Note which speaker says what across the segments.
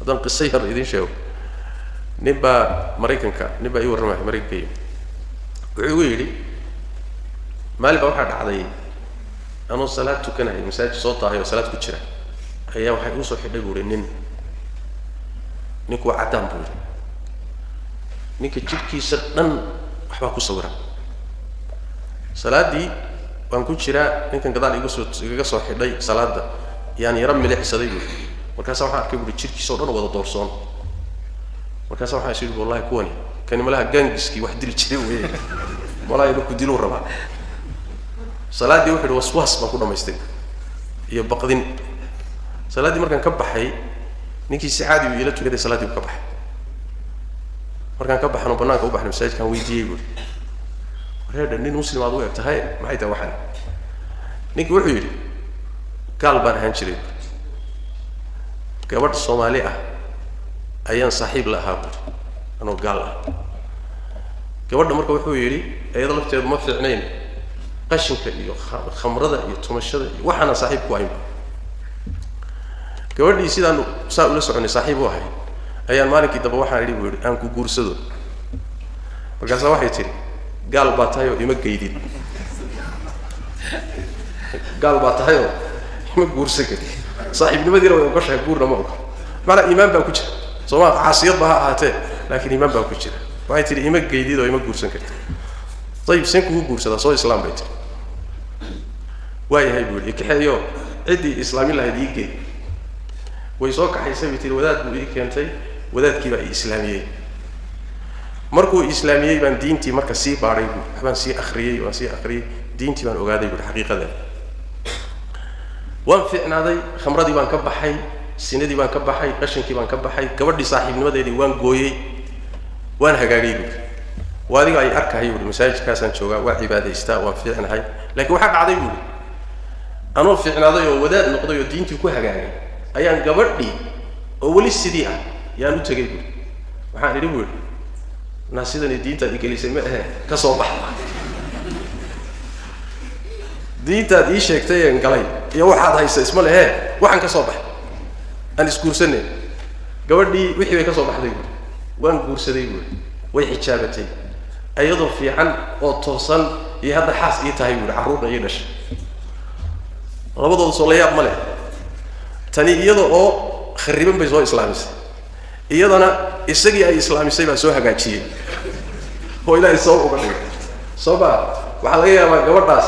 Speaker 1: haddaan qiso yar idin sheego ninbaa maraykanka ninbaa ii warramaya maraykanka wuxuu igu yidhi maalin baa waxaa dhacday anuu salaad tukanahay masaajid soo tahay oo salaad ku jira ayaa waxay igu soo xidhay buuhi ninku waa caddaan buu yidhi ninka jidhkiisa dhan waxbaa ku sawiran salaaddii waan ku jiraa ninkan gadaal igaga soo xidhay salaadda yaan yaro milixsaday buuhi markaasa waxaan arkay buuhi jidhkiisa oo dhan wada doorsoon markaasa waxaan is yidhi wallahi kuwani kani malaha gaangiskii wax dili jiray weeye malaha inuu ku diluu rabaa salaaddii wuxuu yidhi waswaas baan ku dhamaystay iyo baqdin salaaddii markaan ka baxay ninkii si caadi uu ila tukaday salaaddii buu ka baxay markaan ka baxan oo bannaanka u baxnay masaajidkaan weydiiyey buuhi wareedha nin muslim aad u eg tahay maxay tahay waxaan ninkii wuxuu yidhi gaal baan ahaan jiray gabadh soomaali ah ayaan saaxiib la ahaa buuri anoo gaal ah gabadha marka wuxuu yidhi iyada lafteedu ma fiicnayn qashinka iyo khamrada iyo tumashada iyo waxaana saaxiib ku ahayn gabadhii sidaan saa ula soconay saaxiib u ahay ayaan maalinkii dambe waxaan idhi buu yidhi aan ku guursado markaasaa waxay tidhi gaal baa tahay oo ima geydid gaal baa tahay oo ima guursan karin saaxiibnimadiina way ogoshahay guurna ma ogo maanaa iimaan baa ku jira sooma caasiyad ba ha ahaatee laakiin iimaan baa ku jira waxay tidhi ima geydid oo ima guursan kartid ayib seen kugu guursadaa soo islaam bay tiri waayahay buu yidhi kaxeeyo ciddii islaamin lahayd ii geey way soo kaxaysay bay tiri wadaad buu ii keentay wadaadkii baa ii islaamiyey markuu islaamiyey baan diintii marka sii baadhay buui waxbaan sii akriyey waan sii akriyey diintii baan ogaaday buui xaqiiqadeeda waan fiicnaaday khamradii baan ka baxay sinadii baan ka baxay qashankii baan ka baxay gabadhii saaxiibnimadeedii waan gooyey waan hagaagay buui waa adiga ay arkahay buui masaajidkaasaan joogaa waa cibaadaystaa waan fiicnahay laakiin waxaa dhacday buui anoo fiicnaaday oo wadaad noqday oo diintii ku hagaagay ayaan gabadhii oo weli sidii ah yaan u tegay buui waxaan idhi buui naa sidani diintaad igelisay ma ahe ka soo bax diintaad ii sheegtay een galay iyo waxaad haysa isma lehe waxaan ka soo baxay aan isguursanay gabadhii wixii bay ka soo baxday buui waan guursaday buui way xijaabatay iyadoo fiican oo toosan iyo hadda xaas ii tahay buui carruurna ii dhashay labadooda soo la yaab ma leh tani iyada oo khariban bay soo islaamisay iyadana isagii ay islaamisay baa soo hagaajiyey oo ilaahay sabab uga dhigay soo baa waxaa laga yaabaa gabadhaas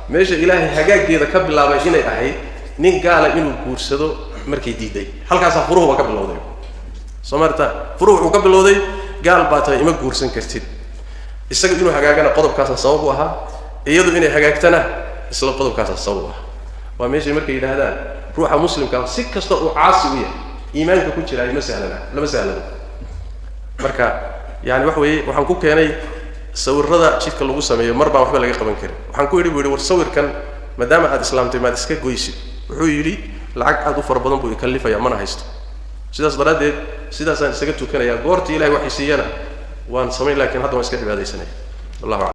Speaker 1: meesha ilaahay hagaaggeeda ka bilaabay inay ahayd nin gaala inuu guursado markay diiday halkaasaa furuhuba ka bilowday soo maarta furuhu wuxuu ka bilowday gaal baa tahay ima guursan kartid isaga inuu hagaagana qodobkaasaa sabab u ahaa iyadu inay hagaagtana isla qodobkaasaa sabab u ahaa waa meeshay markay yidhaahdaan ruuxa muslimka si kasta uu caasi u yahay iimaanka ku jira lama sahlana marka yani wax weeye waxaan ku keenay sawirrada jidka lagu sameeyo mar baan waxba laga qaban karin waxaan ku yidhi buu yidhi war sawirkan maadaama aad islaamtay maad iska goysid wuxuu yidhi lacag aad u fara badan buu ikallifaya mana haysto sidaas daraaddeed sidaasaan isaga tukanayaa goortii ilahay waxay siiyana waan samayn laakiin hadda waan iska cibaadaysanaya wallahu aclam